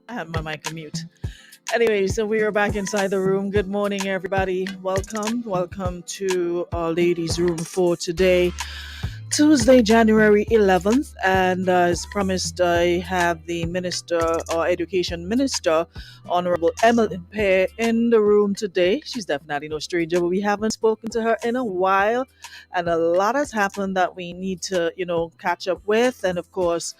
I had my mic on mute. Anyway, so we are back inside the room. Good morning, everybody. Welcome to our ladies' room for today. Tuesday, January 11th, and as promised, I have the Minister or Education Minister, Honorable Emmalin Pierre, in the room today. She's definitely no stranger, but we haven't spoken to her in a while, and a lot has happened that we need to, catch up with, and of course,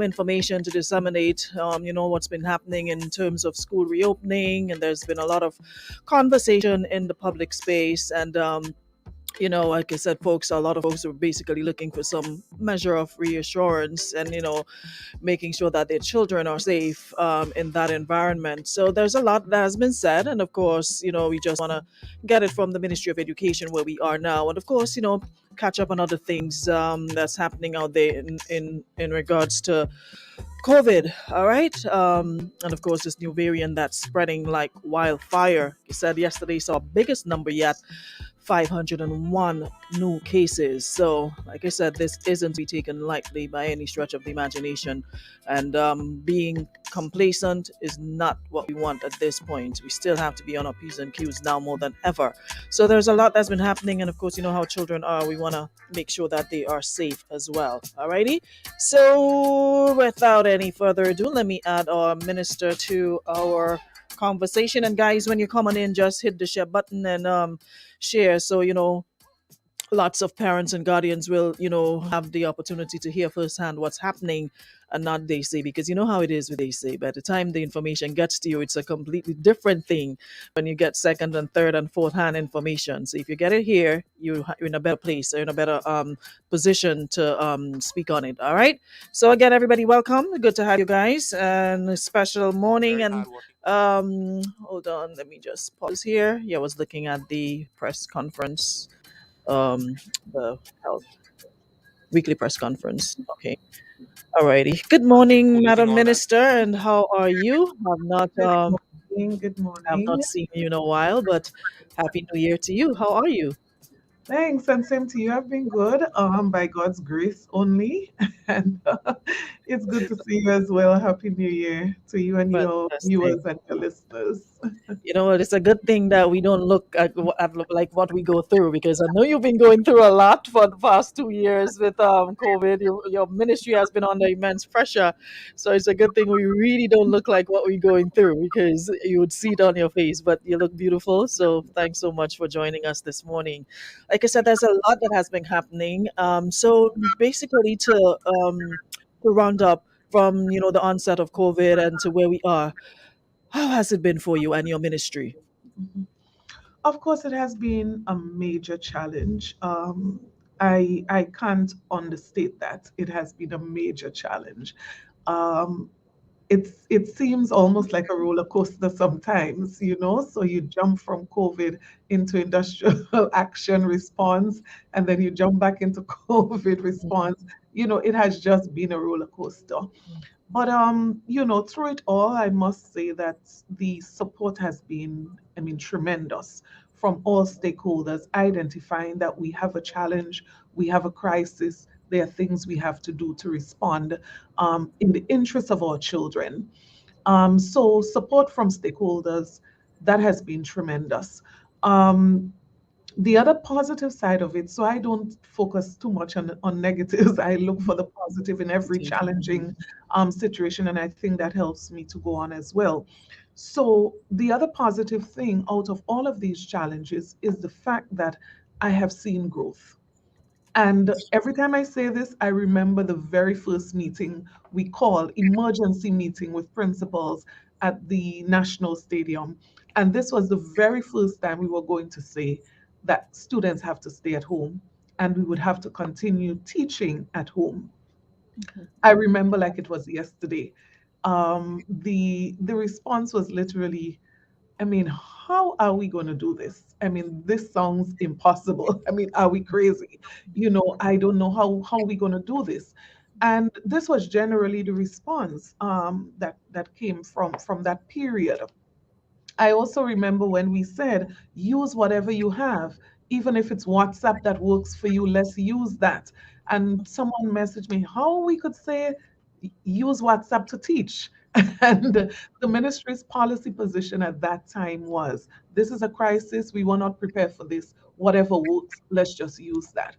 information to disseminate, what's been happening in terms of school reopening, and there's been a lot of conversation in the public space, and like I said, a lot of folks are basically looking for some measure of reassurance and, making sure that their children are safe in that environment. So there's a lot that has been said. And of course, we just want to get it from the Ministry of Education where we are now. And of course, catch up on other things that's happening out there in regards to COVID. All right. And of course, this new variant that's spreading like wildfire. He said yesterday saw biggest number yet, 501 new cases. So, like I said, this isn't to be taken lightly by any stretch of the imagination. And being complacent is not what we want at this point. We still have to be on our P's and Q's now more than ever. So, there's a lot that's been happening. And of course, you know how children are. We want to make sure that they are safe as well. Alrighty. So, without any further ado, let me add our minister to our conversation. And guys, when you're coming in, just hit the share button and share, so lots of parents and guardians will have the opportunity to hear firsthand what's happening and not they say, because you know how it is with they say. By the time the information gets to you, it's a completely different thing when you get second and third and fourth hand information. So if you get it here, you're in a better place, or in a better position to speak on it. All right, so again, everybody, welcome. Good to have you guys, and a special morning. And hold on, let me just pause here. Yeah, I was looking at the press conference, the health weekly press conference. Okay. Alrighty. Good morning, Madam Minister, and how are you? Good morning. Good Have morning. not seen you in a while, but Happy New Year to you. How are you? Thanks, and same to you. I've been good, by God's grace only, and it's good to see you as well. Happy New Year to you and your Fantastic. viewers and your listeners. You know what? It's a good thing that we don't look at like what we go through, because I know you've been going through a lot for the past 2 years with COVID. Your ministry has been under immense pressure, so it's a good thing we really don't look like what we're going through, because you would see it on your face. But you look beautiful, so thanks so much for joining us this morning. Like I said, there's a lot that has been happening. So basically, to round up from the onset of COVID and to where we are, how has it been for you and your ministry? Mhm. Of course, it has been a major challenge. I can't understate that it has been a major challenge. Um, it seems almost like a roller coaster sometimes, so you jump from COVID into industrial action response, and then you jump back into COVID response. It has just been a roller coaster. But through it all, I must say that the support has been, I mean, tremendous from all stakeholders, identifying that we have a challenge, we have a crisis, there are things we have to do to respond in the interest of our children. So support from stakeholders, that has been tremendous. Um, the other positive side of it, so I don't focus too much on negatives. I look for the positive in every Positive. challenging situation, and I think that helps me to go on as well. So the other positive thing out of all of these challenges is the fact that I have seen growth. And every time I say this, I remember the very first meeting we called, emergency meeting with principals at the National Stadium. And this was the very first time we were going to say that students have to stay at home and we would have to continue teaching at home. I remember like it was yesterday. The response was literally, I mean, how are we going to do this? I mean, this sounds impossible. I mean, are we crazy? I don't know how we going to do this. And this was generally the response that came from that period. I also remember when we said, use whatever you have, even if it's WhatsApp that works for you, let's use that. And someone messaged me how we could say use WhatsApp to teach. And the ministry's policy position at that time was, this is a crisis. We were not prepared for this. Whatever works, let's just use that.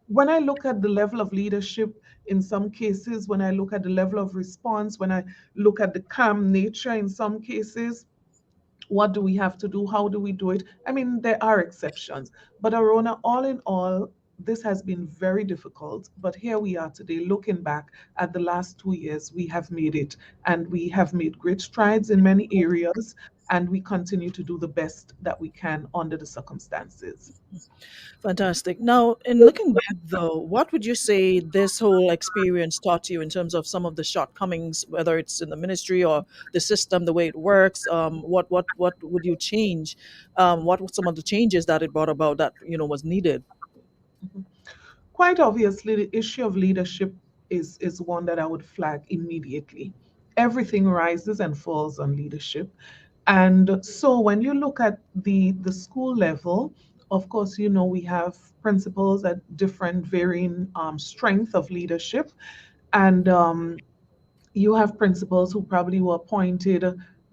When I look at the level of leadership in some cases, when I look at the level of response, when I look at the calm nature in some cases, what do we have to do? How do we do it? I mean, there are exceptions. But Arona, all in all, this has been very difficult. But here we are today, looking back at the last 2 years, we have made it. And we have made great strides in many areas. And we continue to do the best that we can under the circumstances. Fantastic. Now, in looking back, though, what would you say this whole experience taught you in terms of some of the shortcomings, whether it's in the ministry or the system, the way it works? What would you change? What were some of the changes that it brought about that was needed? Quite obviously, the issue of leadership is one that I would flag immediately. Everything rises and falls on leadership. And so when you look at the school level, of course, we have principals at different varying strength of leadership. And you have principals who probably were appointed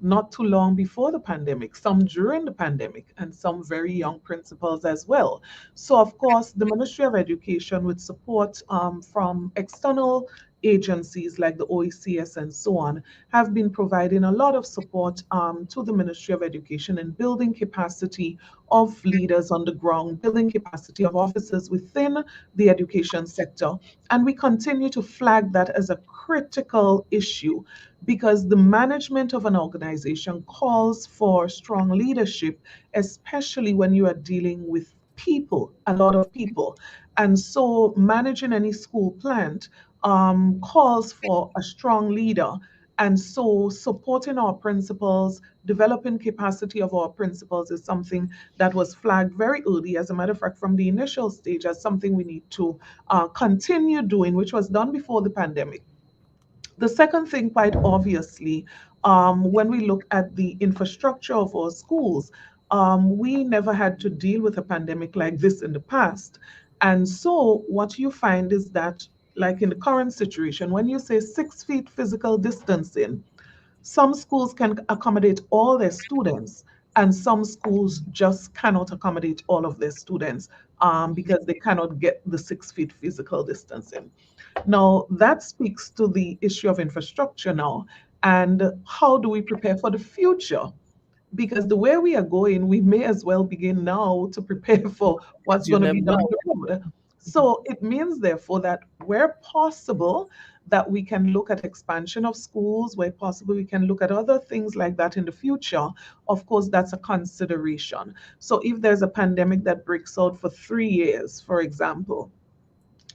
not too long before the pandemic, some during the pandemic, and some very young principals as well. So, of course, the Ministry of Education, with support from external agencies like the OECS and so on, have been providing a lot of support to the Ministry of Education in building capacity of leaders on the ground, building capacity of officers within the education sector. And we continue to flag that as a critical issue because the management of an organization calls for strong leadership, especially when you are dealing with people, a lot of people. And so managing any school plant calls for a strong leader. And so supporting our principals, developing capacity of our principals is something that was flagged very early, as a matter of fact, from the initial stage, as something we need to continue doing, which was done before the pandemic. The second thing, quite obviously, when we look at the infrastructure of our schools, we never had to deal with a pandemic like this in the past. And so, what you find is that, like in the current situation, when you say 6 feet physical distancing, some schools can accommodate all their students, and some schools just cannot accommodate all of their students because they cannot get the 6 feet physical distancing. Now, that speaks to the issue of infrastructure now. And how do we prepare for the future? Because the way we are going, we may as well begin now to prepare for what's You going to never be down know. the road. So it means, therefore, that where possible, that we can look at expansion of schools, where possible, we can look at other things like that in the future. Of course, that's a consideration. So if there's a pandemic that breaks out for 3 years, for example,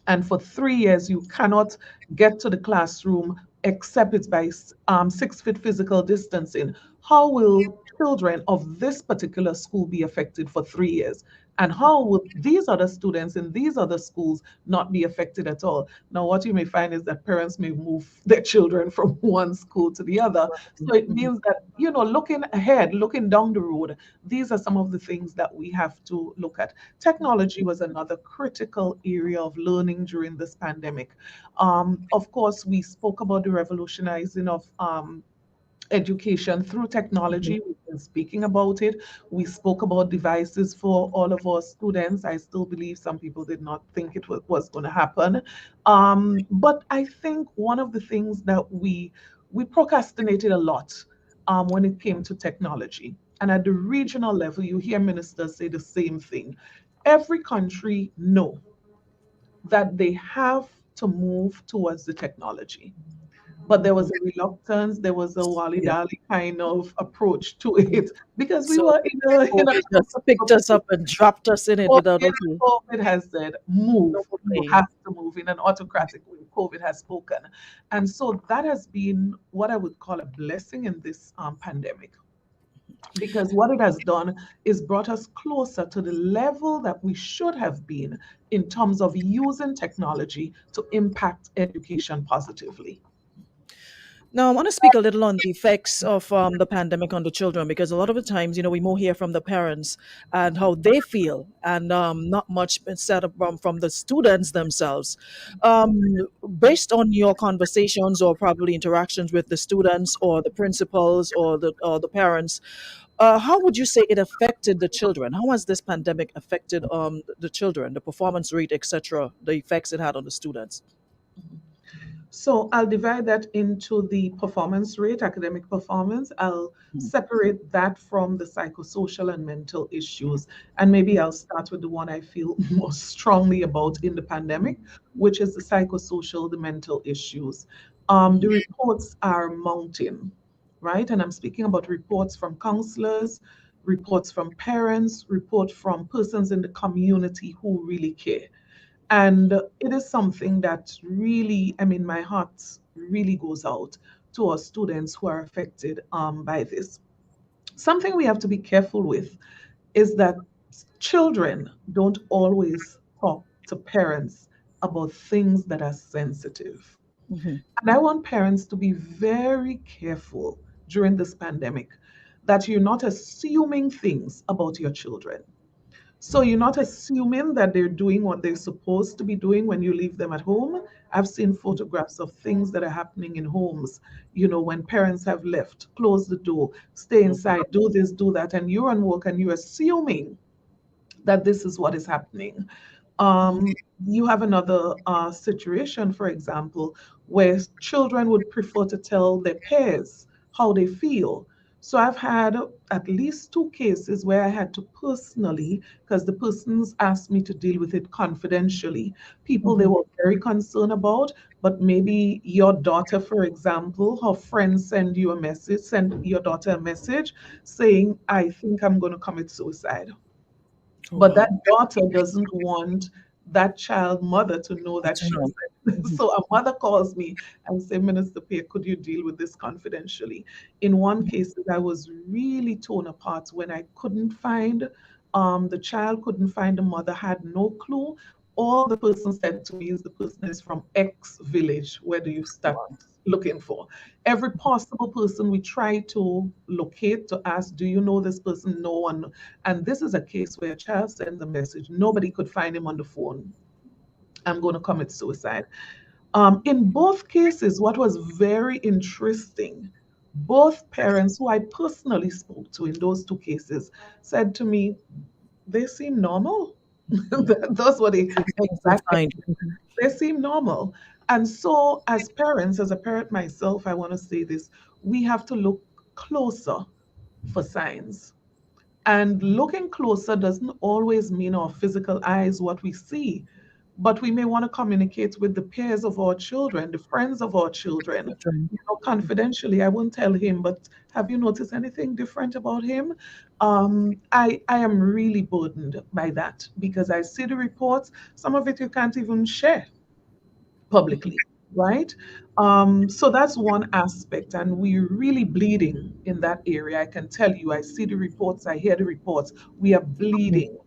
and for 3 years you cannot get to the classroom except it's by 6 feet physical distancing, how will children of this particular school be affected for 3 years? And how will these other students in these other schools not be affected at all? Now, what you may find is that parents may move their children from one school to the other. So it Mhm. means that, looking ahead, looking down the road, these are some of the things that we have to look at. Technology was another critical area of learning during this pandemic. Of course, we spoke about the revolutionizing of education through Mhm. technology. We've been speaking about it. We spoke about devices for all of our students. I still believe some people did not think it was going to happen. But I think one of the things that we procrastinated a lot when it came to technology. And at the regional level, you hear ministers say the same thing. Every country know that they have to move towards the technology, but there was Mhm. a reluctance, there was a wally Yeah. dally kind of approach to it because we So were in a COVID just picked us up and dropped us in it without okay. COVID has said, move, No you way. have to move in an autocratic way. COVID has spoken. And so that has been what I would call a blessing in this pandemic, because what it has done is brought us closer to the level that we should have been in terms of using technology to impact education positively. Now, I want to speak a little on the effects of the pandemic on the children because a lot of the times, we more hear from the parents and how they feel, and not much said from the students themselves. Um, Based on your conversations or probably interactions with the students or the principals or the parents, how would you say it affected the children? How has this pandemic affected the children, the performance rate, etc., the effects it had on the students? So I'll divide that into the performance rate, academic performance. I'll separate that from the psychosocial and mental issues. And maybe I'll start with the one I feel most strongly about in the pandemic, which is the psychosocial, the mental issues. The reports are mounting, right? And I'm speaking about reports from counselors, reports from parents, reports from persons in the community who really care. And it is something that really, I mean, my heart really goes out to our students who are affected by this. Something we have to be careful with is that children don't always talk to parents about things that are sensitive. Hmm. And I want parents to be very careful during this pandemic that you're not assuming things about your children. So you're not assuming that they're doing what they're supposed to be doing when you leave them at home. I've seen photographs of things that are happening in homes, when parents have left, close the door, stay inside, do this, do that, and you're on work and you're assuming that this is what is happening. Um, you have another situation, for example, where children would prefer to tell their peers how they feel. So I've had at least two cases where I had to personally, because the persons asked me to deal with it confidentially, people they Hmm. were very concerned about, but maybe your daughter, for example, her friends send your daughter a message saying, I think I'm going to commit suicide. Oh But that wow. daughter doesn't want that child mother to know that To she know. said. Hmm. So a mother calls me and say, Minister Pierre, could you deal with this confidentially? In one case, I was really torn apart when I couldn't find the child couldn't find the mother, had no clue. All the person said to me is the person is from X village. Where do you start looking for? Every possible person we try to locate to ask, do you know this person? No one. And this is a case where a child sends a message. Nobody could find him on the phone. I'm going to commit suicide. In both cases, what was very interesting, both parents who I personally spoke to in those two cases said to me, they seem normal. Those were the Things they exact, find. Mhm. they seem normal. And so, as parents, as a parent myself, I want to say this, we have to look closer for signs. And looking closer doesn't always mean our physical eyes, what we see, but we may want to communicate with the peers of our children, the friends of our children. Children. Confidentially, I won't tell him, but have you noticed anything different about him? I am really burdened by that because I see the reports. Some of it you can't even share publicly, right? So that's one aspect, and we're really bleeding in that area. I can tell you, I see the reports, I hear the reports, we are Mhm. bleeding.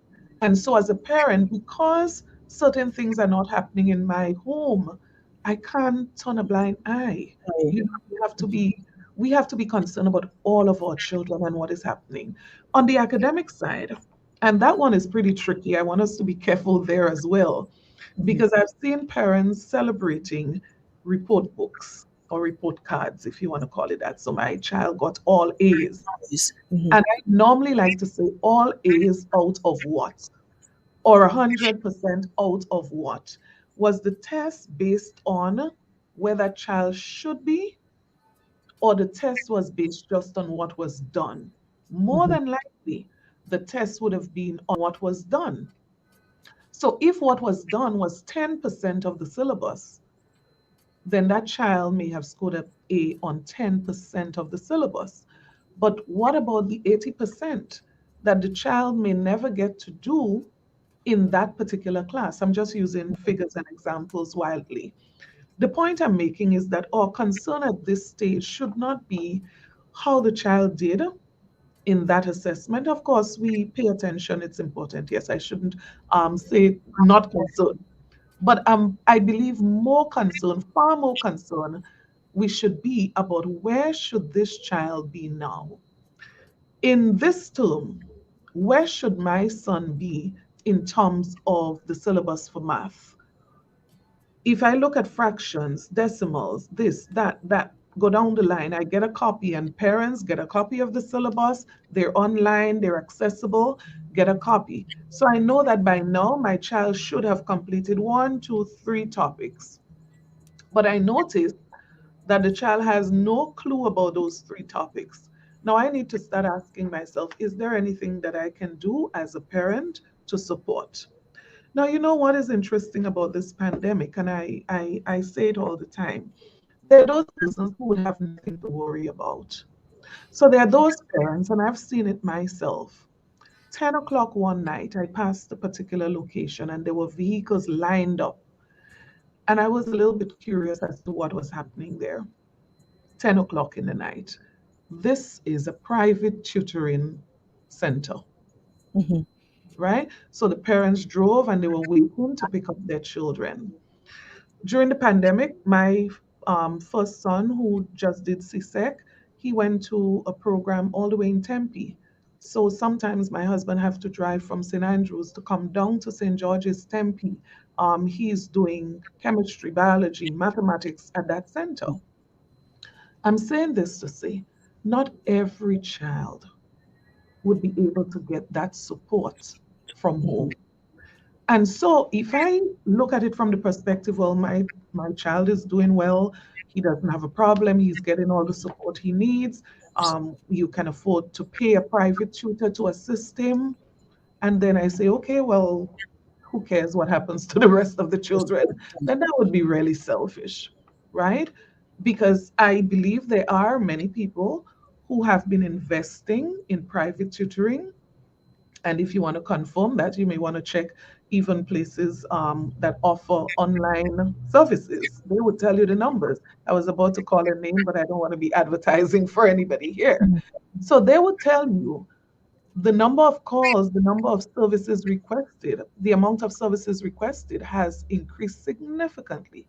And so, as a parent, because certain things are not happening in my home, I can't turn a blind eye. Right. We have to be concerned about all of our children and what is happening. On the academic side, and that one is pretty tricky. I want us to be careful there as well Mhm. because I've seen parents celebrating report books or report cards, if you want to call it that. So my child got all A's. Yes. Mhm. And I normally like to say all A's out of what? Or 100% out of what? Was the test based on where that child should be, or the test was based just on what was done? More Mhm. than likely, the test would have been on what was done. So if what was done was 10% of the syllabus, then that child may have scored an A on 10% of the syllabus. But what about the 80% that the child may never get to do in that particular class? I'm just using figures and examples wildly. The point I'm making is that our concern at this stage should not be how the child did in that assessment. Of course, we pay attention, it's important. Yes, I shouldn't say not concerned, but I believe more concern, far more concern we should be about where should this child be now? In this term, where should my son be in terms of the syllabus for math? If I look at fractions, decimals, this, that, go down the line, I get a copy, and parents get a copy of the syllabus. They're online, they're accessible, get a copy. So I know that by now my child should have completed one, two, three topics. But I noticed that the child has no clue about those three topics. Now I need to start asking myself, is there anything that I can do as a parent to support? Now, you know what is interesting about this pandemic, and I say it all the time. There are those persons who would have nothing to worry about. So there are those parents, and I've seen it myself. 10 o'clock one night, I passed a particular location and there were vehicles lined up. And I was a little bit curious as to what was happening there. 10 o'clock in the night. This is a private tutoring center, Mhm. right? So the parents drove and they were waiting to pick up their children. During the pandemic, my first son, who just did CSEC, he went to a program all the way in Tempe. So sometimes my husband have to drive from St. Andrews to come down to St. George's Tempe. He's doing chemistry, biology, mathematics at that center. I'm saying this to say, not every child would be able to get that support from home. And so if I look at it from the perspective, well, my child is doing well, he doesn't have a problem, he's getting all the support he needs. You can afford to pay a private tutor to assist him. And then I say, okay, well, who cares what happens to the rest of the children? Then that would be really selfish, right? Because I believe there are many people who have been investing in private tutoring, and if you want to confirm that, you may want to check even places that offer online services. They would tell you the numbers. I was about to call a name, but I don't want to be advertising for anybody here. Mhm. So they would tell you the number of calls, the number of services requested, the amount of services requested has increased significantly.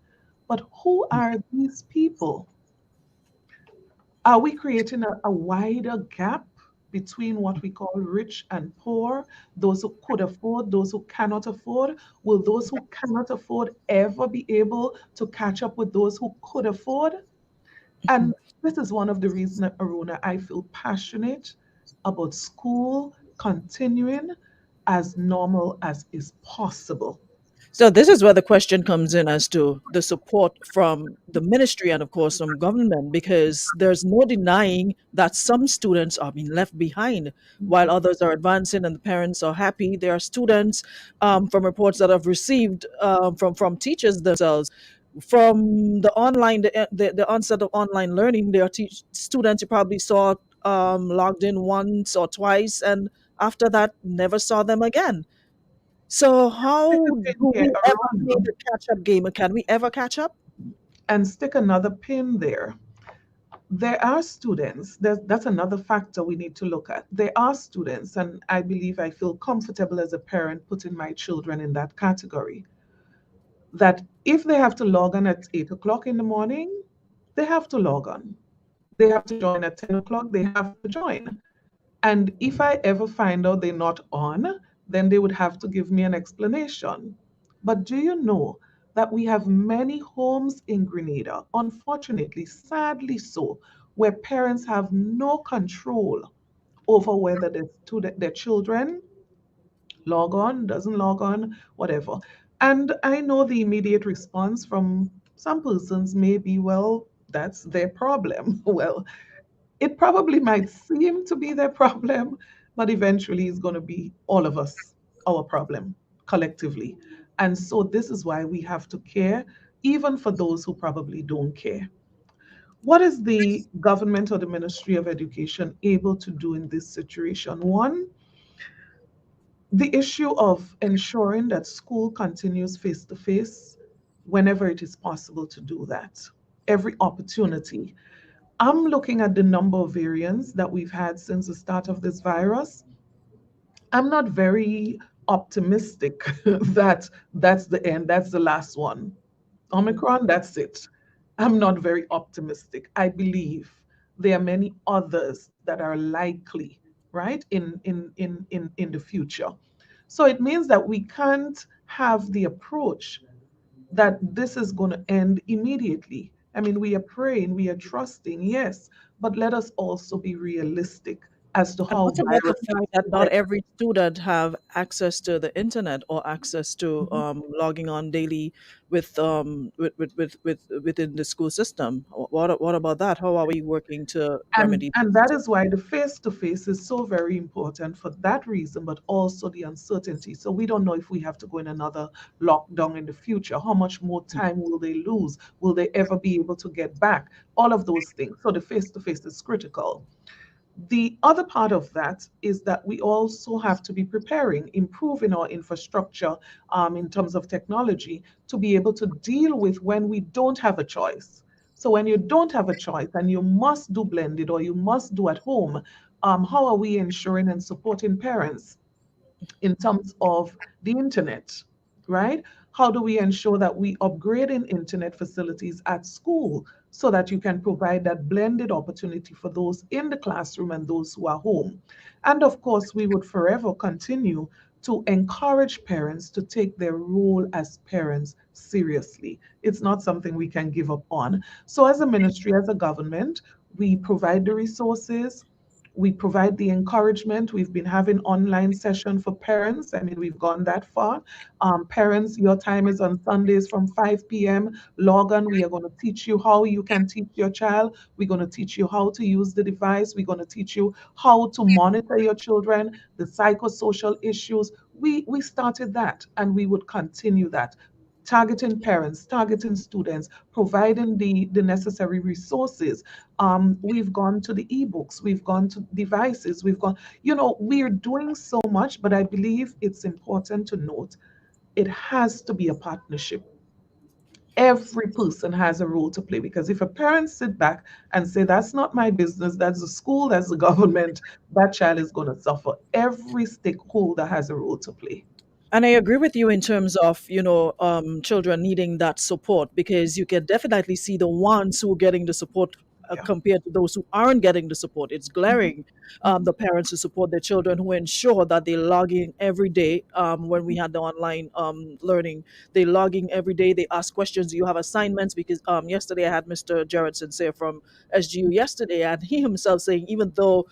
But who are these people? Are we creating a wider gap between what we call rich and poor, those who could afford, those who cannot afford? Will those who cannot afford ever be able to catch up with those who could afford? And this is one of the reasons, Aruna, I feel passionate about school continuing as normal as is possible. So this is where the question comes in as to the support from the ministry and of course from government, because there's no denying that some students are being left behind while others are advancing and the parents are happy. There are students, from reports that I've received, from teachers themselves, from the onset of online learning. There are students you probably saw logged in once or twice, and after that never saw them again. So Stick how a do pin here, we ever play Aruna, the catch up game? Can we ever catch up? and stick another pin there. There are students, that's another factor we need to look at. There are students, and I believe I feel comfortable as a parent putting my children in that category, that if they have to log on at 8 o'clock in the morning, they have to log on. They have to join at 10 o'clock, they have to join. And if I ever find out they're not on, then they would have to give me an explanation. But do you know that we have many homes in Grenada, unfortunately, sadly so, where parents have no control over whether their children log on, doesn't log on, whatever. And I know the immediate response from some persons may be, well, that's their problem. Well, it probably might seem to be their problem, but eventually it's going to be all of us, our problem collectively. And so this is why we have to care, even for those who probably don't care. What is the government or the Ministry of Education able to do in this situation? One, the issue of ensuring that school continues face to face whenever it is possible to do that. Every opportunity. I'm looking at the number of variants that we've had since the start of this virus. I'm not very optimistic that that's the end, that's the last one. Omicron, that's it. I'm not very optimistic. I believe there are many others that are likely, right, in the future. So it means that we can't have the approach that this is going to end immediately. I mean, we are praying, we are trusting, yes, but let us also be realistic as to And how what about the viral fact that not spread. every student have access to the internet or access to Mhm. logging on daily with within the school system? What about that? How are we working to remedy And this? that is why the face to face is so very important for that reason, but also the uncertainty. So we don't know if we have to go in another lockdown in the future. How much more time will they lose? Will they ever be able to get back? All of those things. So the face to face is critical. The other part of that is that we also have to be preparing, improving our infrastructure in terms of technology to be able to deal with when we don't have a choice. So, when you don't have a choice and you must do blended or you must do at home, how are we ensuring and supporting parents in terms of the internet, right? How do we ensure that we upgrade in internet facilities at school so that you can provide that blended opportunity for those in the classroom and those who are home? And of course, we would forever continue to encourage parents to take their role as parents seriously. It's not something we can give up on. So, as a ministry, as a government, we provide the resources, we provide the encouragement. We've been having online session for parents. I mean, we've gone that far. Parents, your time is on Sundays from 5 p.m. Log on. We are going to teach you how you can teach your child. We're going to teach you how to use the device. We're going to teach you how to monitor your children, the psychosocial issues. We started that and we would continue that, targeting parents, targeting students, providing the necessary resources. We've gone to the ebooks, we've gone to devices, we've gone, we're doing so much, but I believe it's important to note it has to be a partnership. Every person has a role to play, because if a parent sit back and say, that's not my business, that's the school, that's the government, that child is going to suffer. Every stakeholder has a role to play. And I agree with you in terms of, children needing that support, because you can definitely see the ones who are getting the support Yeah. compared to those who aren't getting the support. It's Mhm, glaring. mhm, The parents who support their children, who ensure that they log in every day. When we had the online learning, they log in every day. They ask questions. Do you have assignments? Because yesterday I had Mr. Jared Sincere from SGU yesterday, and he himself saying, even though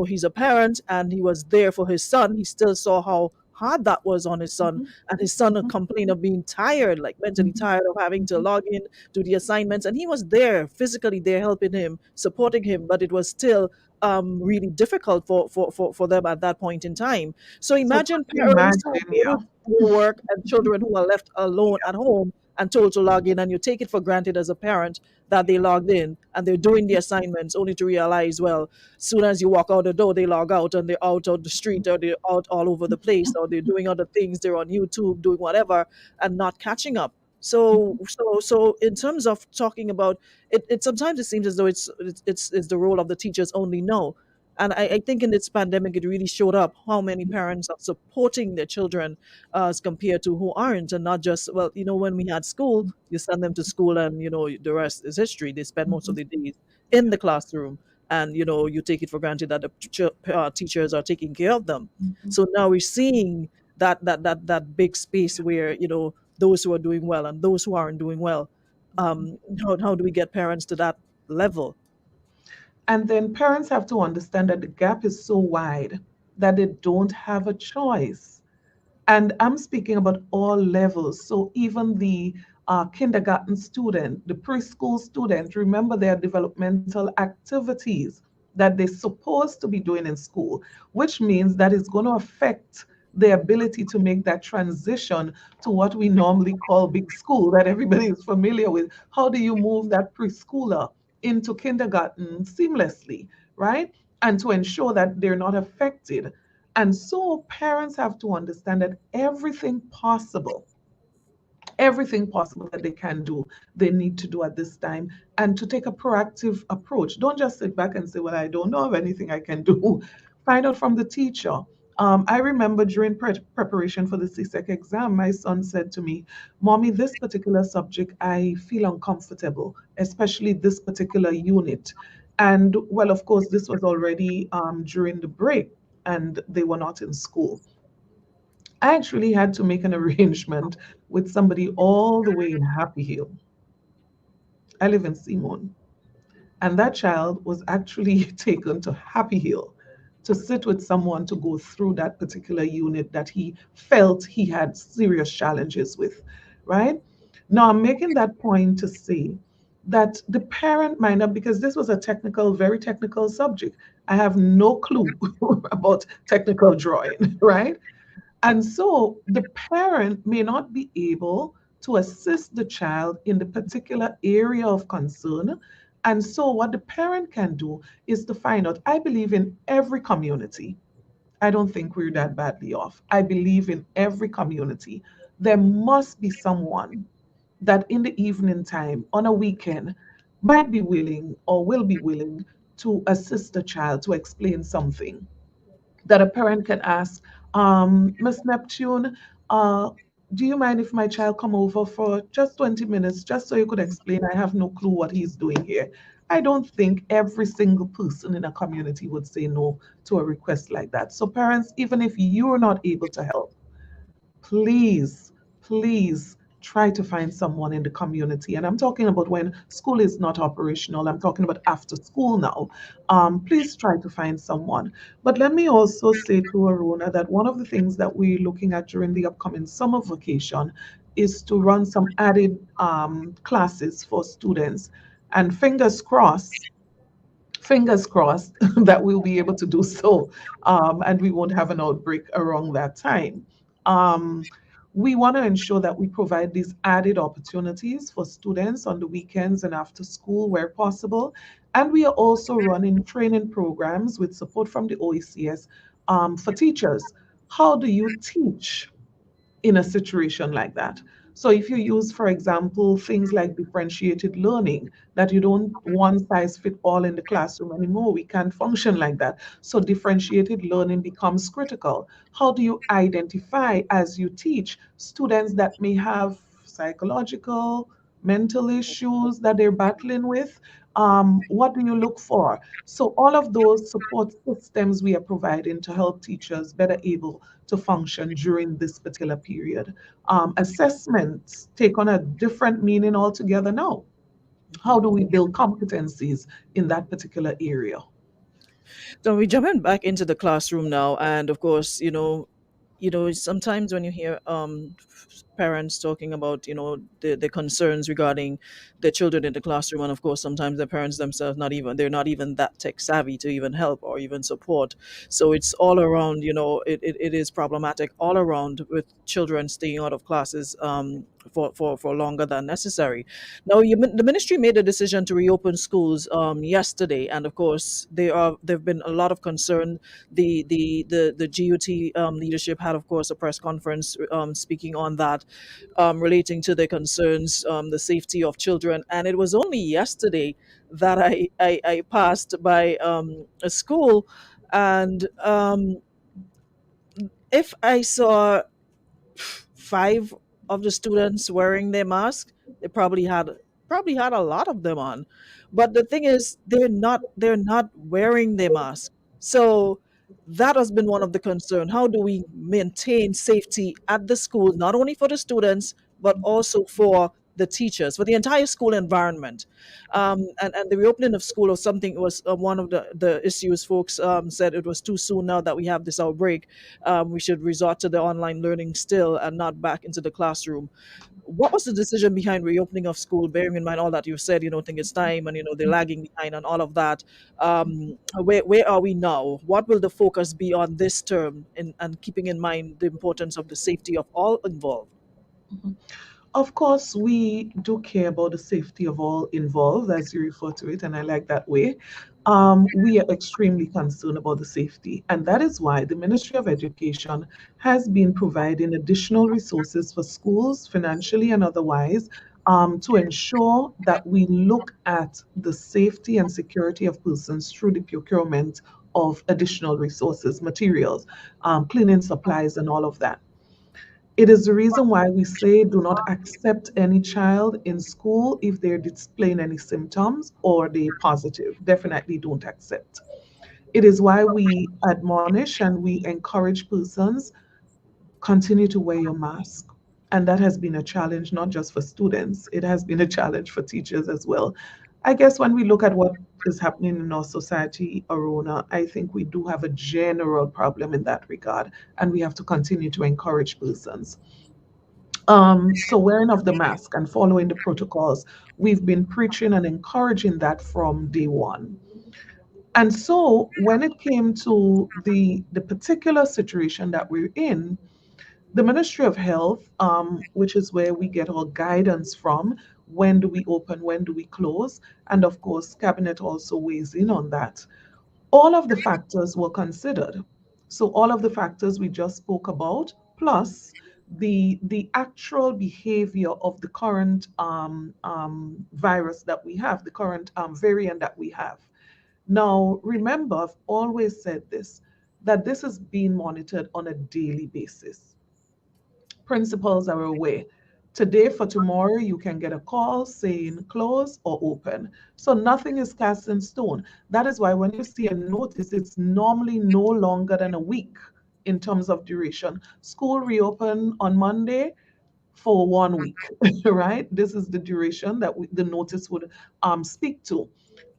he's a parent and he was there for his son, he still saw how hard that was on his son. mhm, And his son mhm, complained of being tired, like mentally mhm, tired of having to mhm, log in, do the assignments. And he was there, physically there, helping him, supporting him, but it was still really difficult for them at that point in time. So So imagine parents who imagine, go yeah. to work and children who are left alone at home and told to log in, and you take it for granted as a parent that they logged in and they're doing the assignments, only to realize, well, soon as you walk out the door, they log out and they're out on the street, or they're out all over the place, or they're doing other things, they're on YouTube doing whatever and not catching up. So in terms of talking about it, sometimes it seems as though it's the role of the teachers only. No. And I think in this pandemic, it really showed up how many parents are supporting their children as compared to who aren't. And not just, well, when we had school, you send them to school and, the rest is history. They spend most of Mhm. their days in the classroom, and you take it for granted that the teachers are taking care of them. Mhm. So now we're seeing that big space where those who are doing well and those who aren't doing well. How do we get parents to that level? And then parents have to understand that the gap is so wide that they don't have a choice. And I'm speaking about all levels. So even the kindergarten student, the preschool student, remember there are developmental activities that they're supposed to be doing in school, which means that it's going to affect their ability to make that transition to what we normally call big school that everybody is familiar with. How do you move that preschooler into kindergarten seamlessly, right? And to ensure that they're not affected. And so parents have to understand that everything possible that they can do, they need to do at this time, and to take a proactive approach. Don't just sit back and say, well, I don't know of anything I can do. Find out from the teacher. I remember during preparation for the CSEC exam, my son said to me, Mommy, this particular subject, I feel uncomfortable, especially this particular unit. And well, of course, this was already during the break and they were not in school. I actually had to make an arrangement with somebody all the way in Happy Hill. I live in Simon. And that child was actually taken to Happy Hill to sit with someone to go through that particular unit that he felt he had serious challenges with, right? Now, I'm making that point to say that the parent might not, because this was a technical, very technical subject. I have no clue about technical drawing, right? And so the parent may not be able to assist the child in the particular area of concern. And so, what the parent can do is to find out. I believe in every community. I don't think we're that badly off. I believe in every community. There must be someone that in the evening time on a weekend might be willing or will be willing to assist the child to explain something that a parent can ask, Miss Neptune, do you mind if my child come over for just 20 minutes, just so you could explain? I have no clue what he's doing here. I don't think every single person in a community would say no to a request like that. So parents, even if you're not able to help, please, please try to find someone in the community. And I'm talking about when school is not operational. I'm talking about after school now. Please try to find someone. But let me also say to Aruna that one of the things that we're looking at during the upcoming summer vacation is to run some added classes for students. And fingers crossed that we'll be able to do so, and we won't have an outbreak around that time. Um, we want to ensure that we provide these added opportunities for students on the weekends and after school where possible. And we are also running training programs with support from the OECS for teachers. How do you teach in a situation like that? So if you use, for example, things like differentiated learning, that you don't one size fit all in the classroom anymore, we can't function like that. So differentiated learning becomes critical. How do you identify as you teach students that may have psychological, mental issues that they're battling with? What do you look for? So all of those support systems we are providing to help teachers better able to function during this particular period. Assessments take on a different meaning altogether now. How do we build competencies in that particular area? So we're jumping back into the classroom now, and of course, sometimes when you hear parents talking about the concerns regarding their children in the classroom, and of course sometimes the parents themselves they're not even that tech savvy to even help or even support. So it's all around, it is problematic all around with children staying out of classes for longer than necessary. Now, the ministry made a decision to reopen schools yesterday, and of course, there've been a lot of concern. The GUT leadership had, of course, a press conference speaking on that, relating to the concerns, the safety of children. And it was only yesterday that I passed by a school, and if I saw five of the students wearing their mask, they probably had a lot of them on. But the thing is, they're not wearing their mask. So that has been one of the concern. How do we maintain safety at the school, not only for the students, but also for the teachers, for the entire school environment? And the reopening of school or something was one of the issues. Folks said it was too soon now that we have this outbreak. We should resort to the online learning still and not back into the classroom. What was the decision behind reopening of school, bearing in mind all that you said, think it's time, and they're lagging behind and all of that? Where are we now? What will the focus be on this term, and keeping in mind the importance of the safety of all involved? Of course, we do care about the safety of all involved, as you refer to it, and I like that way. We are extremely concerned about the safety, and that is why the Ministry of Education has been providing additional resources for schools, financially and otherwise, to ensure that we look at the safety and security of persons through the procurement of additional resources, materials, cleaning supplies, and all of that. It is the reason why we say do not accept any child in school if they're displaying any symptoms or they're positive. Definitely don't accept. It is why we admonish and we encourage persons continue to wear your mask. And that has been a challenge, not just for students, it has been a challenge for teachers as well. I guess when we look at what is happening in our society, Arona, I think we do have a general problem in that regard, and we have to continue to encourage persons. So wearing of the mask and following the protocols, we've been preaching and encouraging that from day one. And so when it came to the particular situation that we're in, the Ministry of Health, which is where we get our guidance from, when do we open, when do we close, and of course, Cabinet also weighs in on that. All of the factors were considered. So all of the factors we just spoke about, plus the actual behavior of the current virus that we have, the current variant that we have. Now, remember, I've always said this, that this is being monitored on a daily basis. Principals are aware. Today for tomorrow, you can get a call saying close or open. So nothing is cast in stone. That is why when you see a notice, it's normally no longer than a week in terms of duration. School reopen on Monday for 1 week, right? This is the duration that the notice would speak to.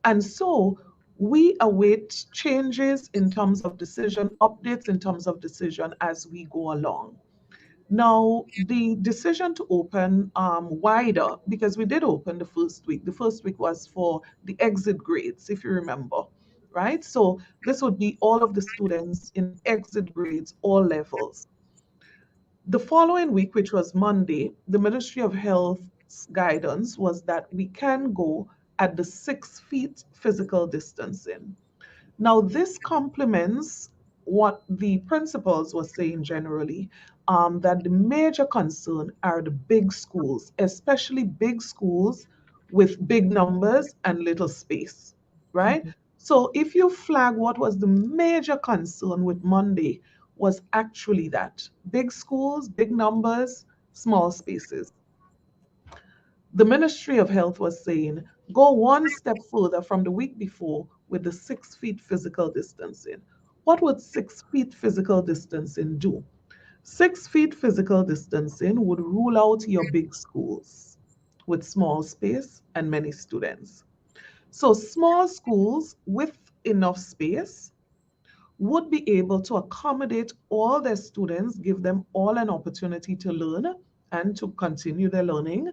And so we await changes in terms of decision, updates in terms of decision as we go along. Now, the decision to open wider, because we did open the first week. The first week was for the exit grades, if you remember, right? So this would be all of the students in exit grades, all levels. The following week, which was Monday, the Ministry of Health's guidance was that we can go at the 6 feet physical distancing. Now, this complements what the principals were saying generally, that the major concern are the big schools, especially big schools with big numbers and little space, right? Mhm. So if you flag what was the major concern with Monday was actually that big schools, big numbers, small spaces. The Ministry of Health was saying, go one step further from the week before with the 6 feet physical distancing. What would 6 feet physical distancing do? 6 feet physical distancing would rule out your big schools with small space and many students. So, small schools with enough space would be able to accommodate all their students, give them all an opportunity to learn and to continue their learning,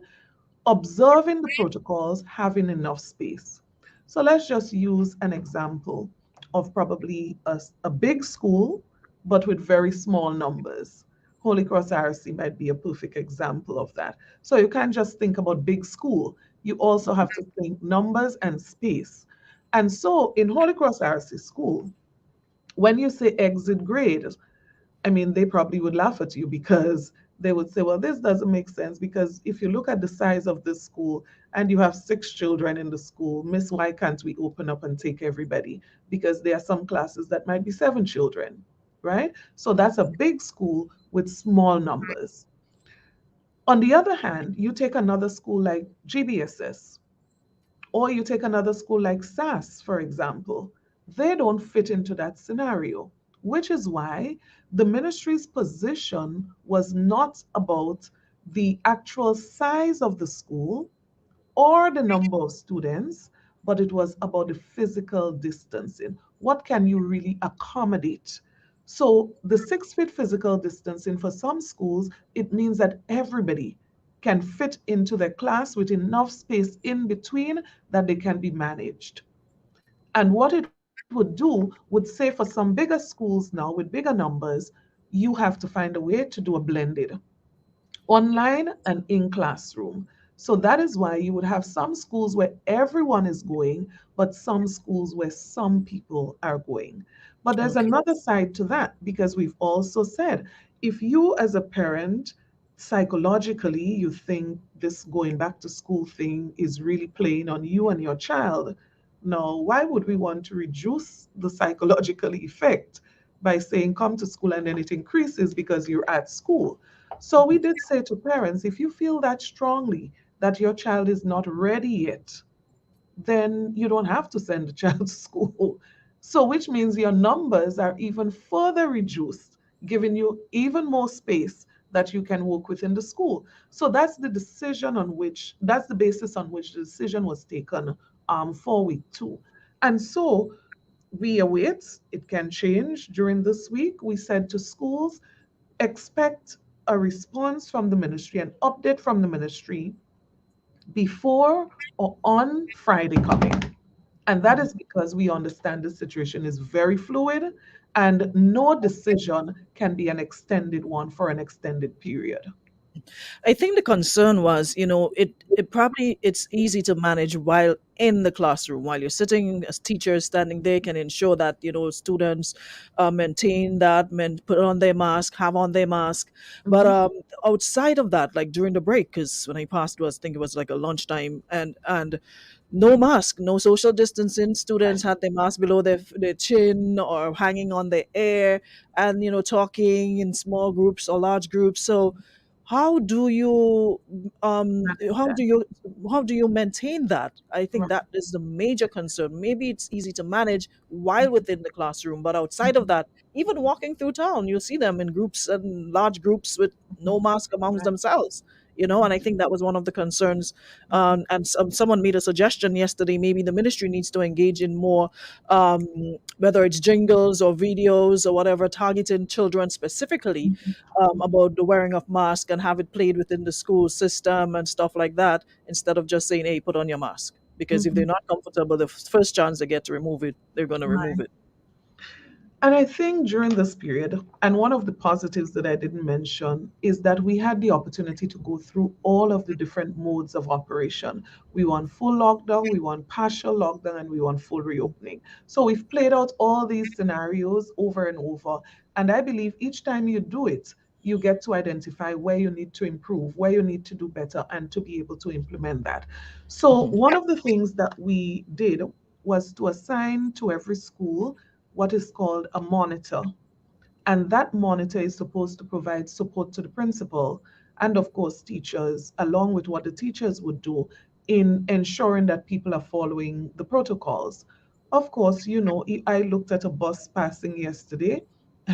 observing the protocols, having enough space. So let's just use an example of probably a big school, but with very small numbers. Holy Cross RC might be a perfect example of that. So you can't just think about big school. You also have to think numbers and space. And so in Holy Cross RC school, when you say exit grade, I mean, they probably would laugh at you because they would say, well, this doesn't make sense because if you look at the size of this school and you have 6 children in the school, Miss, why can't we open up and take everybody? Because there are some classes that might be 7 children, right? So that's a big school with small numbers. On the other hand, you take another school like GBSS, or you take another school like SAS, for example, they don't fit into that scenario, which is why the ministry's position was not about the actual size of the school or the number of students, but it was about the physical distancing. What can you really accommodate? So the 6 feet physical distancing for some schools, it means that everybody can fit into their class with enough space in between that they can be managed. And what it would do would say for some bigger schools now with bigger numbers, you have to find a way to do a blended online and in classroom. So that is why you would have some schools where everyone is going, but some schools where some people are going. But there's Okay. another side to that because we've also said if you, as a parent, psychologically, you think this going back to school thing is really playing on you and your child, Now, why would we want to reduce the psychological effect by saying come to school and then it increases because you're at school? So we did say to parents, if you feel that strongly that your child is not ready yet, then you don't have to send the child to school. So, which means your numbers are even further reduced, giving you even more space that you can work with in the school. So, that's the basis on which the decision was taken for week 2. And so, we await, it can change during this week. We said to schools, expect a response from the ministry, an update from the ministry before or on Friday coming. And that Mhm. is because we understand the situation is very fluid and no decision can be an extended one for an extended period. I think the concern was, it probably it's easy to manage while in the classroom, while you're sitting as teachers standing there can ensure that students maintain that, put on their mask, have on their mask. But Mhm, outside of that, like during the break, because when I passed was, I think it was like a lunchtime, and no mask, no social distancing. Students had their mask below their chin or hanging on their ear, and talking in small groups or large groups. So how do you um how understand. do you how do you maintain that? I think Right. that is the major concern. Maybe it's easy to manage while within the classroom, but outside of that, even walking through town, you see them in groups and large groups with no mask amongst Right. themselves. And I think that was one of the concerns. And someone made a suggestion yesterday. Maybe the ministry needs to engage in more, um, whether it's jingles or videos or whatever, targeting children specifically, about the wearing of mask, and have it played within the school system and stuff like that, instead of just saying, hey, put on your mask. Because if they're Mhm. not comfortable, the first chance they get to remove it, they're going to remove Right. it. And I think during this period, and one of the positives that I didn't mention is that we had the opportunity to go through all of the different modes of operation. We want full lockdown, we want partial lockdown, and we want full reopening. So we've played out all these scenarios over and over. And I believe each time you do it, you get to identify where you need to improve, where you need to do better, and to be able to implement that. So, Mhm. one of the things that we did was to assign to every school what is called a monitor. And that monitor is supposed to provide support to the principal and, of course, teachers, along with what the teachers would do in ensuring that people are following the protocols. Of course, I looked at a bus passing yesterday,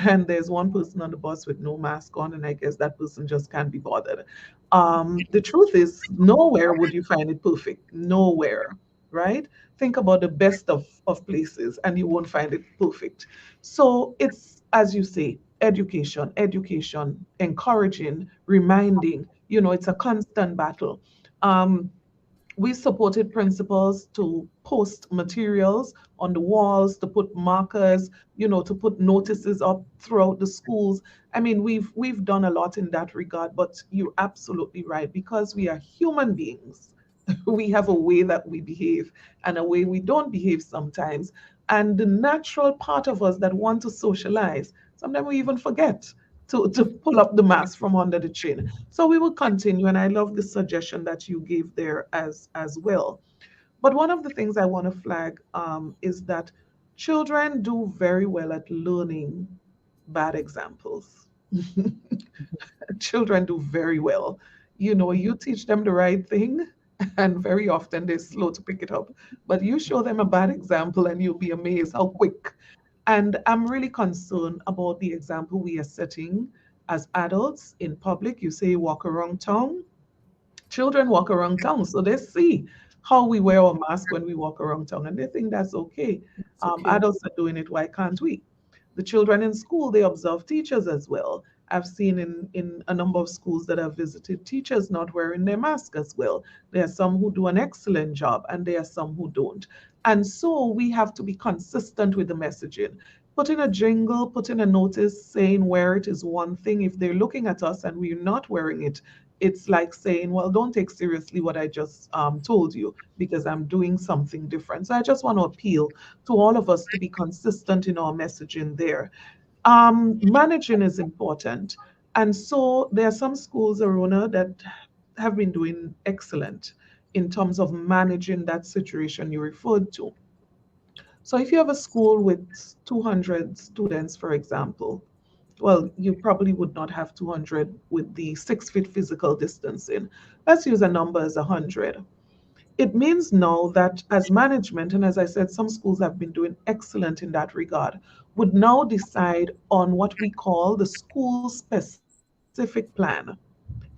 and there's one person on the bus with no mask on, and I guess that person just can't be bothered. The truth is, nowhere would you find it perfect. Nowhere, right? Think about the best of places, and you won't find it perfect. So it's, as you say, education, education, encouraging, reminding, it's a constant battle. Um, we supported principals to post materials on the walls, to put markers, to put notices up throughout the schools. I mean, we've done a lot in that regard, but you're absolutely right. Because we are human beings, we have a way that we behave and a way we don't behave sometimes. And the natural part of us that want to socialize, sometimes we even forget to pull up the mask from under the chin. So we will continue. And I love the suggestion that you gave there as well. But one of the things I want to flag is that children do very well at learning bad examples. Children do very well. You teach them the right thing, and very often they're slow to pick it up. But you show them a bad example, and you'll be amazed how quick. And I'm really concerned about the example we are setting as adults in public. You say walk around town. Children walk around town, so they see how we wear our mask when we walk around town, and they think that's okay. It's okay. Adults are doing it, why can't we? The children in school, they observe teachers as well. I've seen in a number of schools that I've visited, teachers not wearing their mask as well. There are some who do an excellent job, and there are some who don't. And so we have to be consistent with the messaging. Put in a jingle, put in a notice saying where it is one thing. If they're looking at us and we're not wearing it, it's like saying, well, don't take seriously what I just told you because I'm doing something different. So I just want to appeal to all of us to be consistent in our messaging there. Managing is important. And so there are some schools, Arona, that have been doing excellent in terms of managing that situation you referred to. So if you have a school with 200 students, for example, well, you probably would not have 200 with the 6 feet physical distancing. Let's use a number as 100. It means now that as management, and as I said, some schools have been doing excellent in that regard, would now decide on what we call the school specific plan.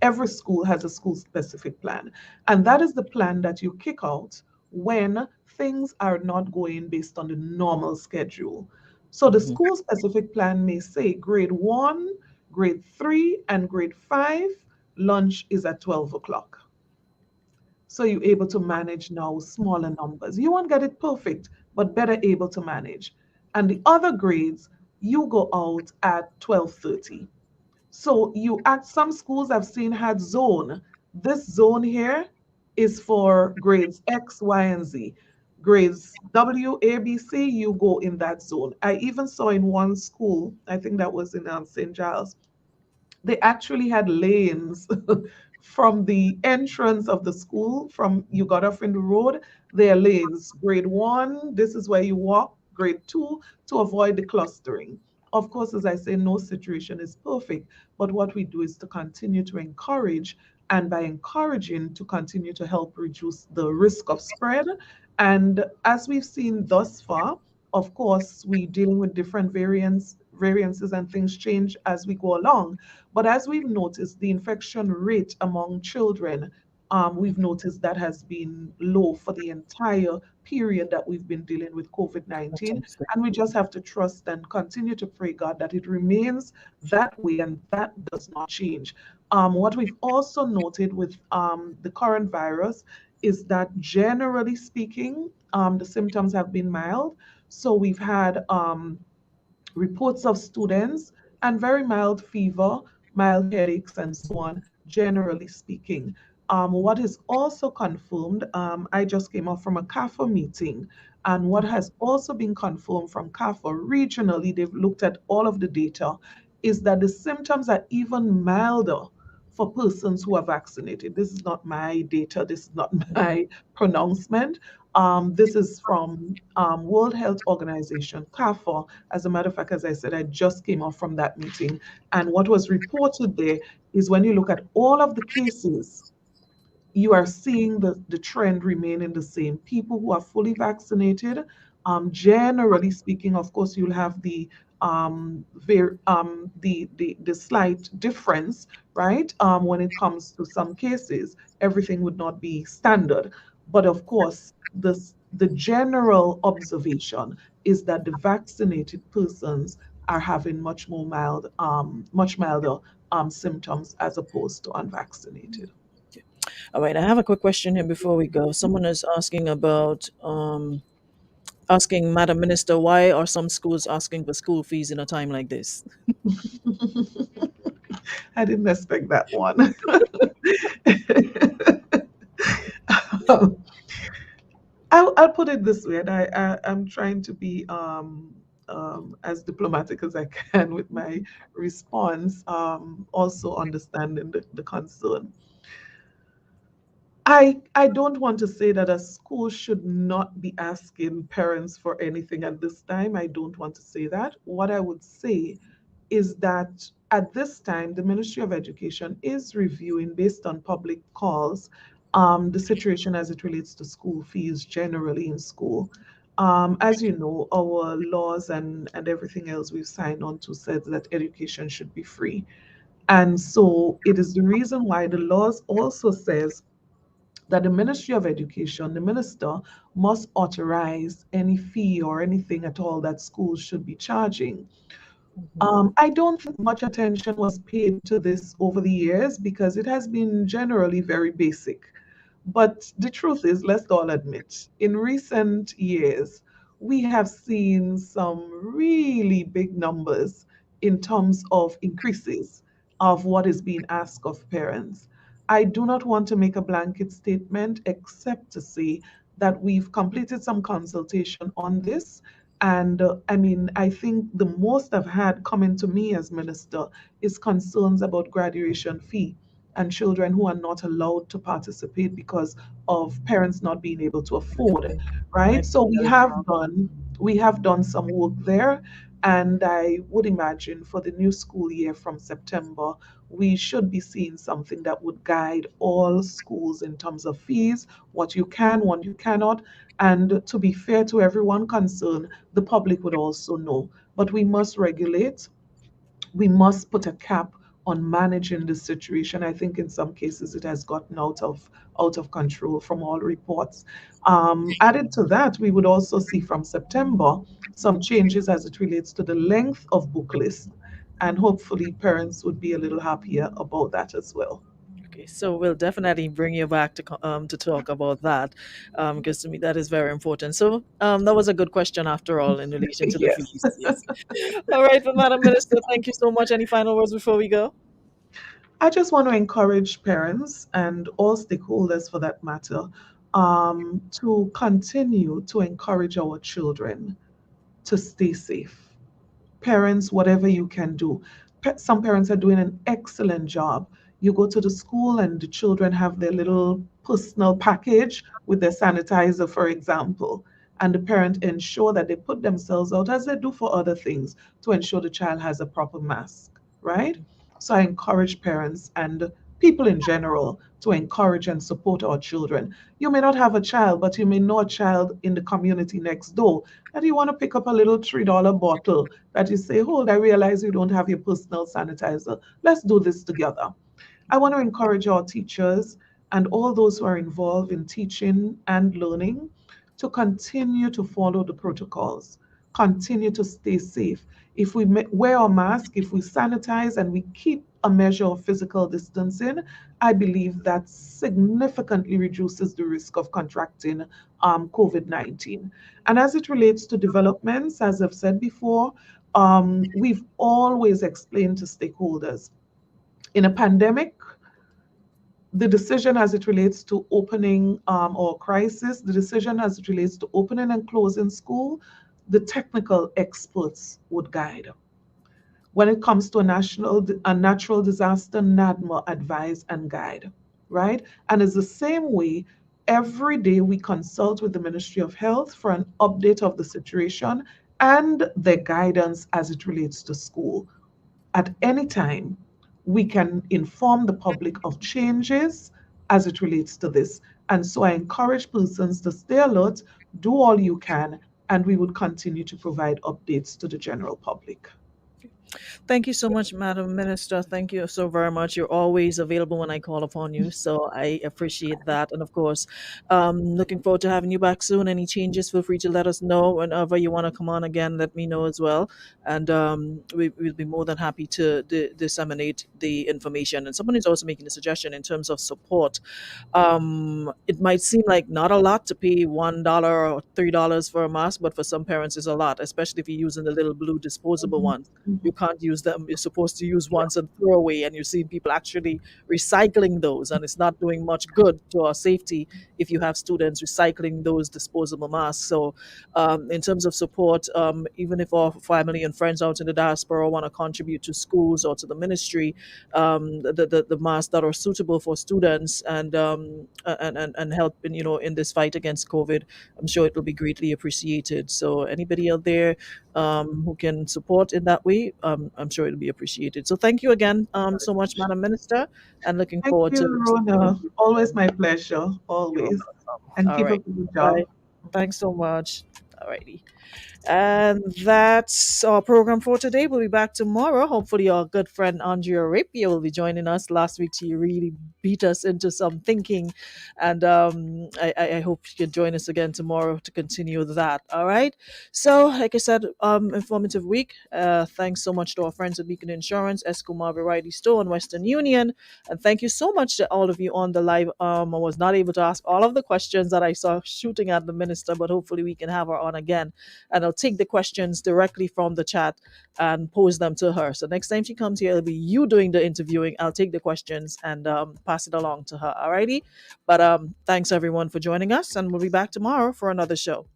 Every school has a school specific plan. And that is the plan that you kick out when things are not going based on the normal schedule. So the Mhm. school specific plan may say grade one, grade three, and grade five, lunch is at 12 o'clock. So you're able to manage now smaller numbers. You won't get it perfect, but better able to manage. And the other grades, you go out at 12:30. So you at some schools I've seen had zone. This zone here is for grades X, Y, and Z. Grades W, A, B, C, you go in that zone. I even saw in one school, I think that was in St. Giles, they actually had lanes from the entrance of the school, from you got off in the road, there are lanes. Grade one, this is where you walk. Grade two, to avoid the clustering. Of course, as I say, no situation is perfect, but what we do is to continue to encourage, and by encouraging, to continue to help reduce the risk of spread. And as we've seen thus far, of course, we dealing with different variances, and things change as we go along. But as we've noticed, the infection rate among children, we've noticed that has been low for the entire period that we've been dealing with COVID That's 19. understood. And we just have to trust and continue to pray, God, that it remains that way and that does not change. What we've also noted with the current virus is that generally speaking, the symptoms have been mild. So we've had reports of students and very mild fever, mild headaches, and so on, generally speaking. What is also confirmed, I just came off from a CAFA meeting, and what has also been confirmed from CAFA regionally, they've looked at all of the data, is that the symptoms are even milder for persons who are vaccinated. This is not my data, this is not my pronouncement. This is from World Health Organization, CAFA. As a matter of fact, as I said, I just came off from that meeting. And what was reported there is when you look at all of the cases, you are seeing the trend remaining the same. People who are fully vaccinated, generally speaking, of course, you'll have the slight difference, right? When it comes to some cases, everything would not be standard. But of course, the general observation is that the vaccinated persons are having much milder symptoms as opposed to unvaccinated. Okay. All right, I have a quick question here before we go. Someone is asking about asking Madam Minister, why are some schools asking for school fees in a time like this? I didn't expect that one. I'll put it this way, and I'm trying to be as diplomatic as I can with my response, also understanding the concern. I don't want to say that a school should not be asking parents for anything at this time. I don't want to say that. What I would say is that at this time, the Ministry of Education is reviewing, based on public calls, the situation as it relates to school fees generally in school. As you know, our laws and everything else we've signed on to says that education should be free. And so it is the reason why the laws also says that the Ministry of Education, the minister, must authorize any fee or anything at all that schools should be charging. Mhm. I don't think much attention was paid to this over the years because it has been generally very basic. But the truth is, let's all admit, in recent years, we have seen some really big numbers in terms of increases of what is being asked of parents. I do not want to make a blanket statement except to say that we've completed some consultation on this. And I mean, I think the most I've had coming to me as minister is concerns about graduation fee and children who are not allowed to participate because of parents not being able to afford, Okay. right? Might So be we very have strong. done. We have done some work there, and I would imagine for the new school year from September, we should be seeing something that would guide all schools in terms of fees, what you can, what you cannot. And to be fair to everyone concerned, the public would also know. But we must regulate, we must put a cap on managing the situation. I think in some cases it has gotten out of control from all reports. Added to that, we would also see from September some changes as it relates to the length of book list, and hopefully parents would be a little happier about that as well. Okay, so we'll definitely bring you back to talk about that, because to me that is very important. So that was a good question after all in relation to the Yes. fees. Yes. All right, but Madam Minister, thank you so much. Any final words before we go? I just want to encourage parents and all stakeholders for that matter, to continue to encourage our children to stay safe. Parents, whatever you can do. Some parents are doing an excellent job. You go to the school and the children have their little personal package with their sanitizer, for example. And the parent ensure that they put themselves out as they do for other things to ensure the child has a proper mask, right? So I encourage parents and people in general to encourage and support our children. You may not have a child, but you may know a child in the community next door that you want to pick up a little $3 bottle that you say, hold, I realize you don't have your personal sanitizer. Let's do this together. I want to encourage our teachers and all those who are involved in teaching and learning to continue to follow the protocols, continue to stay safe. If we wear our mask, if we sanitize and we keep a measure of physical distancing, I believe that significantly reduces the risk of contracting COVID 19. And as it relates to developments, as I've said before, we've always explained to stakeholders in a pandemic, the decision as it relates to opening or crisis, the decision as it relates to opening and closing school, the technical experts would guide. When it comes to a natural disaster, NADMA advise and guide, right? And it's the same way every day we consult with the Ministry of Health for an update of the situation and the guidance as it relates to school. At any time, we can inform the public of changes as it relates to this. And so I encourage persons to stay alert, do all you can, and we would continue to provide updates to the general public. Thank you so much, Madam Minister. Thank you so very much. You're always available when I call upon you, so I appreciate that. And of course, looking forward to having you back soon. Any changes, feel free to let us know. Whenever you want to come on again, let me know as well. And we'll be more than happy to disseminate the information. And someone is also making a suggestion in terms of support. It might seem like not a lot to pay $1 or $3 for a mask, but for some parents, it's a lot, especially if you're using the little blue disposable Mhm, ones. You mhm. can't use them. You're supposed to use once and throw away, and you're seeing people actually recycling those, and it's not doing much good to our safety if you have students recycling those disposable masks. So, in terms of support, even if our family and friends out in the diaspora want to contribute to schools or to the ministry, the masks that are suitable for students and help in this fight against COVID, I'm sure it will be greatly appreciated. So, anybody out there who can support in that way, I'm sure it'll be appreciated. So thank you again so much, Madam Minister, and looking Thank forward to you, speaking with Rona. you. Always my pleasure, You're always. welcome. And All keep right. up the good Bye. job. Thanks so much. All righty. And that's our program for today. We'll be back tomorrow. Hopefully, our good friend Andrea Rapier will be joining us. Last week, she really beat us into some thinking. And I hope she can join us again tomorrow to continue that. All right. So, like I said, informative week. Thanks so much to our friends at Beacon Insurance, Escomar Variety Store, and Western Union. And thank you so much to all of you on the live. I was not able to ask all of the questions that I saw shooting at the minister, but hopefully, we can have her on again, and I'll take the questions directly from the chat and pose them to her. So next time she comes here, it'll be you doing the interviewing. I'll take the questions and pass it along to her. Alrighty. But thanks everyone for joining us, and we'll be back tomorrow for another show.